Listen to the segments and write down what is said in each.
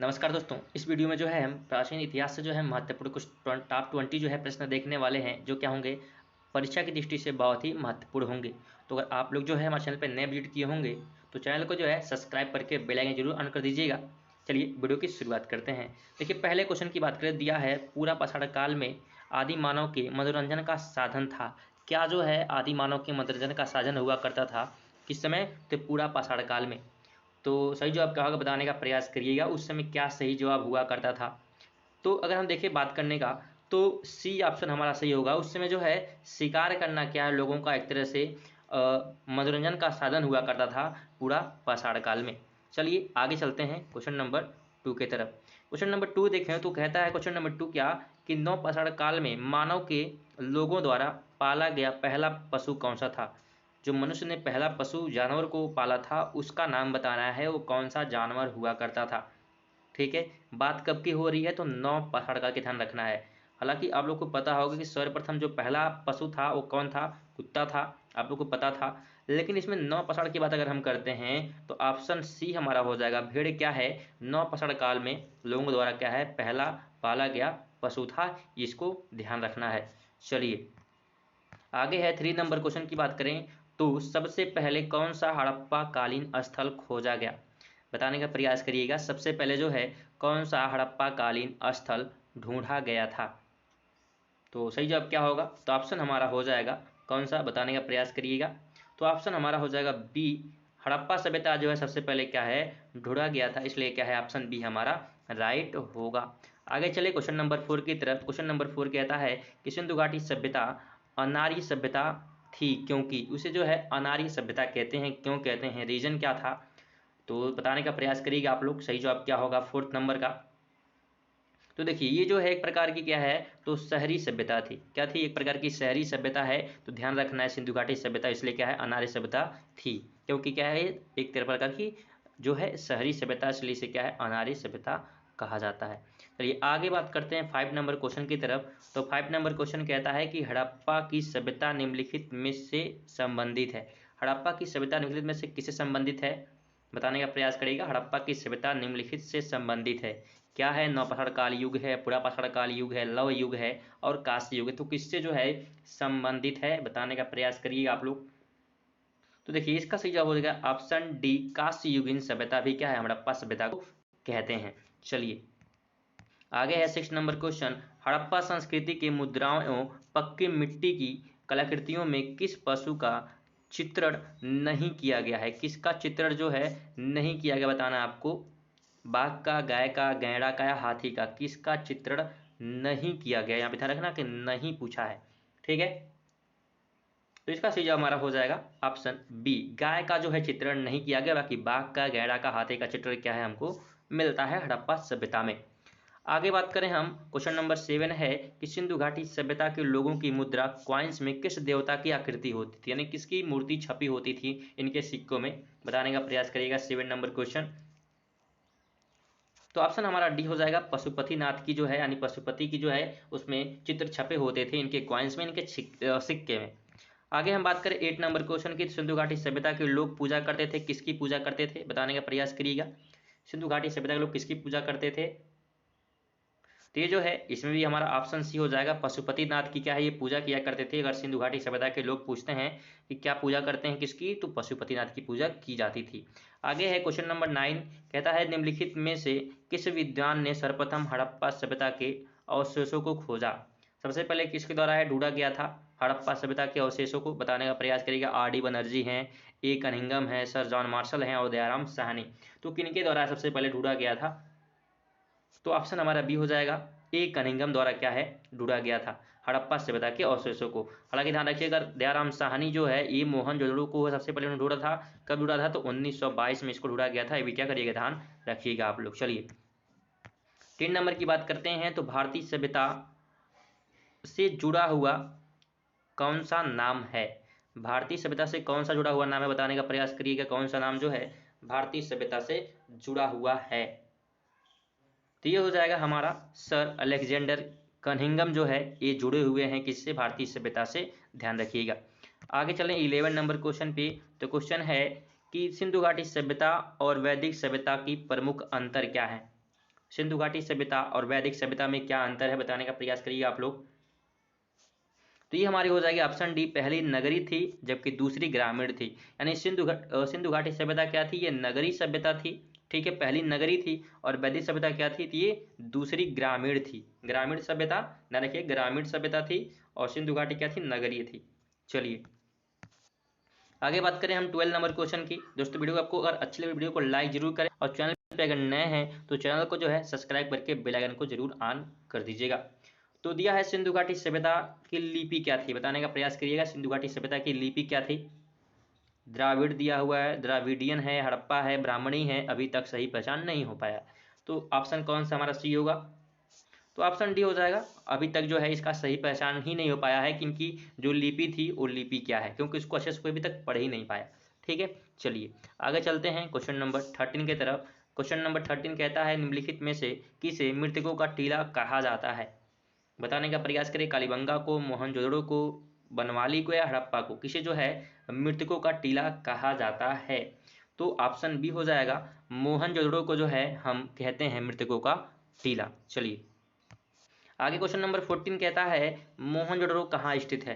नमस्कार दोस्तों, इस वीडियो में जो है हम प्राचीन इतिहास से जो है महत्वपूर्ण कुछ टॉप 20 जो है प्रश्न देखने वाले हैं, जो क्या होंगे परीक्षा की दृष्टि से बहुत ही महत्वपूर्ण होंगे। तो अगर आप लोग जो है हमारे चैनल पर नए विजिट किए होंगे तो चैनल को जो है सब्सक्राइब करके बेल आइकन जरूर ऑन कर दीजिएगा। चलिए वीडियो की शुरुआत करते हैं। देखिए, पहले क्वेश्चन की बात करें, दिया है पूरा पाषाण काल में आदि मानव के मनोरंजन का साधन था। क्या जो है आदि मानव के मनोरंजन का साधन हुआ करता था किस समय? तो पूरा पाषाण काल में। तो सही जवाब क्या होगा बताने का प्रयास करिएगा, उस समय क्या सही जवाब हुआ करता था। तो अगर हम देखें बात करने का, तो सी ऑप्शन हमारा सही होगा। उस समय जो है शिकार करना क्या है, लोगों का एक तरह से मनोरंजन का साधन हुआ करता था पूरा पाषाण काल में। चलिए आगे चलते हैं क्वेश्चन नंबर 2 के तरफ। क्वेश्चन नंबर 2 देखें तो कहता है क्वेश्चन नंबर 2 क्या कि नव पाषाण काल में मानव के लोगों द्वारा पाला गया पहला पशु कौन सा था? जो मनुष्य ने पहला पशु जानवर को पाला था उसका नाम बताना है, वो कौन सा जानवर हुआ करता था। ठीक है, बात कब की हो रही है? तो 9 पाषाण काल के ध्यान रखना है। हालांकि आप लोग को पता होगा कि सर्वप्रथम जो पहला पशु था वो कौन था? कुत्ता था, आप लोग को पता था। लेकिन इसमें 9 पाषाण की बात अगर हम करते हैं तो ऑप्शन सी हमारा हो जाएगा। भेड़ क्या है 9 पाषाण काल में लोगों द्वारा क्या है पहला पाला गया पशु था, इसको ध्यान रखना है। चलिए आगे है 3 नंबर क्वेश्चन की बात करें तो सबसे पहले कौन सा हड़प्पा कालीन स्थल खोजा गया? बताने का प्रयास करिएगा। सबसे पहले जो है कौन सा हड़प्पा कालीन स्थल ढूंढा गया था? तो सही जवाब क्या होगा? तो ऑप्शन हमारा हो जाएगा कौन सा, बताने का प्रयास करिएगा। तो ऑप्शन हमारा हो जाएगा बी। हड़प्पा सभ्यता जो है सबसे पहले क्या है ढूंढा गया था, इसलिए क्या है ऑप्शन बी हमारा राइट होगा। आगे चले क्वेश्चन नंबर 4 की तरफ। क्वेश्चन नंबर 4 कहता है कि सिंधु घाटी सभ्यता अनार्य सभ्यता थी, क्योंकि उसे जो है अनार्य सभ्यता कहते हैं। क्यों कहते हैं, रीजन क्या था? तो बताने का प्रयास करिएगा आप लोग। सही जवाब क्या होगा 4th नंबर का? तो देखिए ये जो है एक प्रकार की क्या है तो शहरी सभ्यता थी। क्या थी? एक प्रकार की शहरी सभ्यता है। तो ध्यान रखना है सिंधु घाटी सभ्यता, इसलिए क्या है अनार्य सभ्यता थी, क्योंकि क्या है एक प्रकार की जो है शहरी सभ्यता, इसलिए इसे क्या है अनार्य सभ्यता कहा जाता है। चलिए आगे बात करते हैं 5 नंबर क्वेश्चन की तरफ। तो 5 नंबर क्वेश्चन कहता है कि हड़प्पा की सभ्यता निम्नलिखित में से संबंधित है। हड़प्पा की सभ्यता निम्नलिखित में से किससे संबंधित है? बताने का प्रयास करेगा। हड़प्पा की सभ्यता निम्नलिखित से संबंधित है। क्या है? नवपाषाण काल युग है, पूरा पाषाण काल युग है, लव युग है और कांस्य युग है। तो किससे जो है संबंधित है, बताने का प्रयास करिए आप लोग। तो देखिए इसका सही जवाब हो जाएगा ऑप्शन डी, कांस्य युगीन सभ्यता भी क्या है हड़प्पा सभ्यता को कहते हैं। चलिए आगे है 6 नंबर क्वेश्चन। हड़प्पा संस्कृति के मुद्राओं एवं पक्की मिट्टी की कलाकृतियों में किस पशु का चित्रण नहीं किया गया है? किसका चित्रण जो है नहीं किया गया, बताना आपको। बाघ का, गाय का, गैंडा का या हाथी का, किसका चित्रण नहीं किया गया? यहाँ पे ध्यान रखना कि नहीं पूछा है। ठीक है, तो इसका सही जवाब हमारा हो जाएगा ऑप्शन बी, गाय का जो है चित्रण नहीं किया गया, बाकी बाघ का, गैंडा का, हाथी का चित्रण क्या है हमको मिलता है हड़प्पा सभ्यता में। आगे बात करें हम, क्वेश्चन नंबर 7 है कि सिंधु घाटी सभ्यता के लोगों की मुद्रा क्वाइंस में किस देवता की आकृति होती थी, यानी किसकी मूर्ति छपी होती थी इनके सिक्कों में? बताने का प्रयास करिएगा 7 नंबर क्वेश्चन। तो ऑप्शन हमारा डी हो जाएगा, पशुपतिनाथ की जो है यानी पशुपति की जो है उसमें चित्र छपे होते थे इनके कॉइन्स में, इनके सिक्के में। आगे हम बात करें 8 नंबर क्वेश्चन की। सिंधु घाटी सभ्यता के लोग पूजा करते थे, किसकी पूजा करते थे? बताने का प्रयास करिएगा। सिंधु घाटी सभ्यता के लोग किसकी पूजा करते थे? तो ये जो है इसमें भी हमारा ऑप्शन सी हो जाएगा, पशुपतिनाथ की क्या है ये पूजा किया करते थे। अगर सिंधु घाटी सभ्यता के लोग पूछते हैं कि क्या पूजा करते हैं किसकी, तो पशुपतिनाथ की पूजा की जाती थी। आगे है क्वेश्चन नंबर 9, कहता है निम्नलिखित में से किस विद्वान ने सर्वप्रथम हड़प्पा सभ्यता के अवशेषों को खोजा? सबसे पहले किसके द्वारा है ढूंढा गया था हड़प्पा सभ्यता के अवशेषों को? बताने का प्रयास करिएगा। आर.डी. बनर्जी हैं, ए कनिंघम है, सर जॉन मार्शल हैं और दयाराम साहनी। तो किनके द्वारा सबसे पहले ढूंढा गया था? तो ऑप्शन हमारा बी हो जाएगा, ए कनिंघम द्वारा क्या है ढूंढा गया था हड़प्पा सभ्यता के अवशेषों को। हालांकि ध्यान रखिएगा दयाराम साहनी जो है ये मोहनजोदड़ो को सबसे पहले ढूंढा था। कब ढूंढा था? तो 1922 में इसको ढूंढा गया था। ये भी क्या करिएगा ध्यान रखिएगा आप लोग। चलिए 3 नंबर की बात करते हैं। तो भारतीय सभ्यता से जुड़ा हुआ कौन सा नाम है? भारतीय सभ्यता से कौन सा जुड़ा हुआ नाम है? बताने का प्रयास करिएगा कौन सा नाम जो है भारतीय सभ्यता से जुड़ा हुआ है। तो ये हो जाएगा हमारा सर अलेक्जेंडर कनिंघम जो है ये जुड़े हुए हैं किससे? भारतीय सभ्यता से। ध्यान रखिएगा। आगे चलें 11 नंबर क्वेश्चन पे। तो क्वेश्चन है कि सिंधु घाटी सभ्यता और वैदिक सभ्यता की प्रमुख अंतर क्या है? सिंधु घाटी सभ्यता और वैदिक सभ्यता में क्या अंतर है बताने का प्रयास करिए आप लोग। तो ये हमारी हो जाएगी ऑप्शन डी, पहली नगरी थी जबकि दूसरी ग्रामीण थी। यानी सिंधु घाटी सभ्यता क्या थी, ये नगरी सभ्यता थी, ठीक है, पहली नगरी थी। और वैदिक सभ्यता क्या थी, ये दूसरी ग्रामीण थी। ग्रामीण सभ्यता ध्यान रखिए, ग्रामीण सभ्यता थी और सिंधु घाटी क्या थी, नगरीय थी। चलिए आगे बात करें हम 12 नंबर क्वेश्चन की। दोस्तों वीडियो आपको अगर अच्छी लगे वीडियो को लाइक जरूर करें और चैनल पे अगर नए हैं तो चैनल को जो है सब्सक्राइब करके बेल आइकन को जरूर ऑन कर दीजिएगा। तो दिया है सिंधु घाटी सभ्यता की लिपि क्या थी, बताने का प्रयास करिएगा। सिंधु घाटी सभ्यता की लिपि क्या थी। द्राविड़ दिया हुआ है, द्राविडियन है, हड़प्पा है, ब्राह्मणी है, अभी तक सही पहचान नहीं हो पाया। तो ऑप्शन कौन सा हमारा सी होगा, तो ऑप्शन डी हो जाएगा। अभी तक जो है इसका सही पहचान ही नहीं हो पाया है कि इनकी जो लिपि थी वो लिपि क्या है, क्योंकि इसको अच्छे से कोई अभी तक पढ़ ही नहीं पाया। ठीक है, चलिए आगे चलते हैं क्वेश्चन नंबर 13 की तरफ। क्वेश्चन नंबर 13 कहता है निम्नलिखित में से किसे मृतकों का टीला कहा जाता है, बताने का प्रयास करें। कालीबंगा को, मोहनजोदड़ो को, बनवाली को या हड़प्पा को, किसे जो है मृतकों का टीला कहा जाता है। तो ऑप्शन बी हो जाएगा, मोहनजोदड़ो को जो है हम कहते हैं मृतकों का टीला। चलिए आगे क्वेश्चन नंबर 14 कहता है मोहनजोदड़ो कहाँ स्थित है,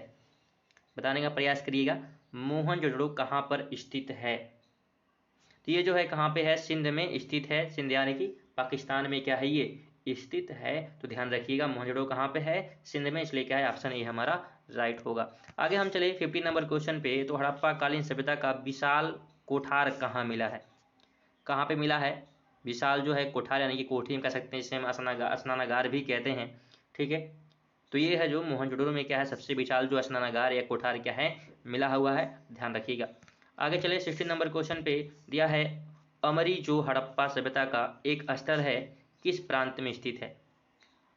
बताने का प्रयास करिएगा। मोहनजोदड़ो कहाँ पर स्थित है, तो ये जो है कहाँ पे है, सिंध में स्थित है। सिंध यानी कि पाकिस्तान में क्या है ये स्थित है। तो ध्यान रखिएगा मोहनजोदड़ो कहाँ पे है, सिंध में, इसलिए क्या है ऑप्शन ए हमारा राइट होगा। आगे हम चले 15 नंबर क्वेश्चन पे। तो हड़प्पा कालीन सभ्यता का विशाल कोठार कहाँ मिला है, कहाँ पे मिला है विशाल जो है कोठार, यानी कि कोठी हम कह सकते हैं, जिसे हम स्नानागार भी कहते हैं। ठीक है, तो ये है जो मोहनजोदड़ो में क्या है सबसे विशाल जो स्नानागार या कोठार क्या है मिला हुआ है, ध्यान रखिएगा। आगे चले 16 नंबर क्वेश्चन पे। दिया है अमरी जो हड़प्पा सभ्यता का एक स्थल है किस प्रांत में स्थित है।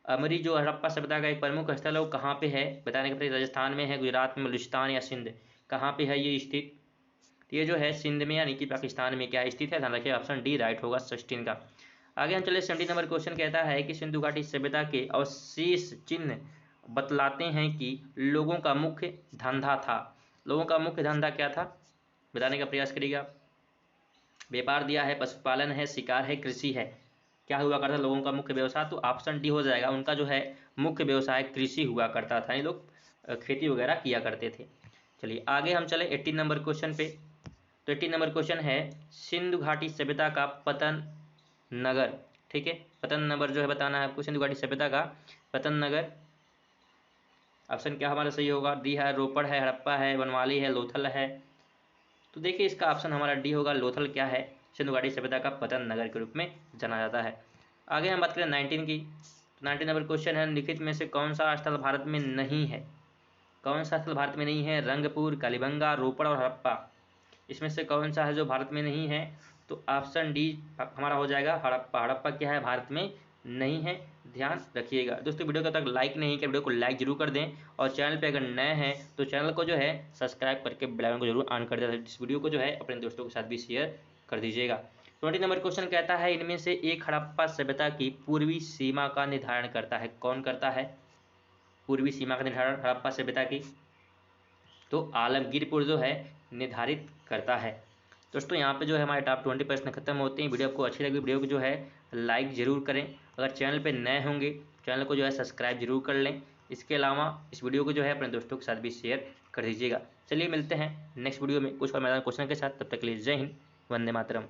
अमरी जो हड़प्पा सभ्यता का एक प्रमुख स्थल है वो कहाँ पे है, बताने के प्रयास। राजस्थान में है, गुजरात में, बलूचिस्तान या सिंध, कहाँ पे है ये स्थित। ये जो है सिंध में यानी कि पाकिस्तान में क्या स्थित है, ध्यान रखिए ऑप्शन डी राइट होगा 16 का। आगे हम चले 17 नंबर क्वेश्चन कहता है कि सिंधु घाटी सभ्यता के अवशेष चिन्ह बतलाते हैं कि लोगों का मुख्य धंधा था। लोगों का मुख्य धंधा क्या था, बताने का प्रयास करिएगा। व्यापार दिया है, पशुपालन है, शिकार है, कृषि है, क्या हुआ करता लोगों का मुख्य व्यवसाय, तो ऑप्शन डी हो जाएगा। उनका जो है मुख्य व्यवसाय कृषि हुआ करता था, ये लोग खेती वगैरह किया करते थे। चलिए आगे हम चले 18 नंबर क्वेश्चन पे। तो 18 नंबर क्वेश्चन है सिंधु घाटी सभ्यता का पतन नगर। ठीक है, पतन नगर जो है बताना है आपको, सिंधु घाटी सभ्यता का पतन नगर। ऑप्शन क्या हमारा सही होगा, डी है, रोपड़ है, हड़प्पा है, बनवाली है, लोथल है। तो देखिए इसका ऑप्शन हमारा डी होगा, लोथल क्या है सिंधु घाटी सभ्यता का पतन नगर के रूप में जाना जाता है। आगे हम बात करें 19 की। तो 19 नंबर क्वेश्चन है निम्नलिखित में से कौन सा स्थल भारत में नहीं है, कौन सा स्थल भारत में नहीं है। रंगपुर, कालीबंगा, रोपड़ और हड़प्पा, इसमें से कौन सा है जो भारत में नहीं है, तो ऑप्शन डी हमारा हो जाएगा हड़प्पा। हड़प्पा क्या है भारत में नहीं है, ध्यान रखिएगा। दोस्तों वीडियो को तक लाइक नहीं किया, वीडियो को लाइक जरूर कर दें और चैनल पे अगर नए हैं तो चैनल को जो है सब्सक्राइब करके बेल आइकन को जरूर ऑन कर दें। इस वीडियो को जो है अपने दोस्तों के साथ भी शेयर कर दीजिएगा। 20 नंबर क्वेश्चन कहता है इनमें से एक हड़प्पा सभ्यता की पूर्वी सीमा का निर्धारण करता है, कौन करता है पूर्वी सीमा का निर्धारण हड़प्पा सभ्यता की, तो आलमगीरपुर जो है निर्धारित करता है। दोस्तों यहाँ पे जो है हमारे टॉप 20 प्रश्न खत्म होते हैं। वीडियो आपको अच्छी लगी वीडियो को जो है लाइक जरूर करें, अगर चैनल पे नए होंगे चैनल को जो है सब्सक्राइब जरूर कर लें। इसके अलावा इस वीडियो को जो है अपने दोस्तों के साथ भी शेयर कर दीजिएगा। चलिए मिलते हैं नेक्स्ट वीडियो में कुछ और मैदान क्वेश्चन के साथ, तब तक के लिए जय हिंद, वंदे मातरम।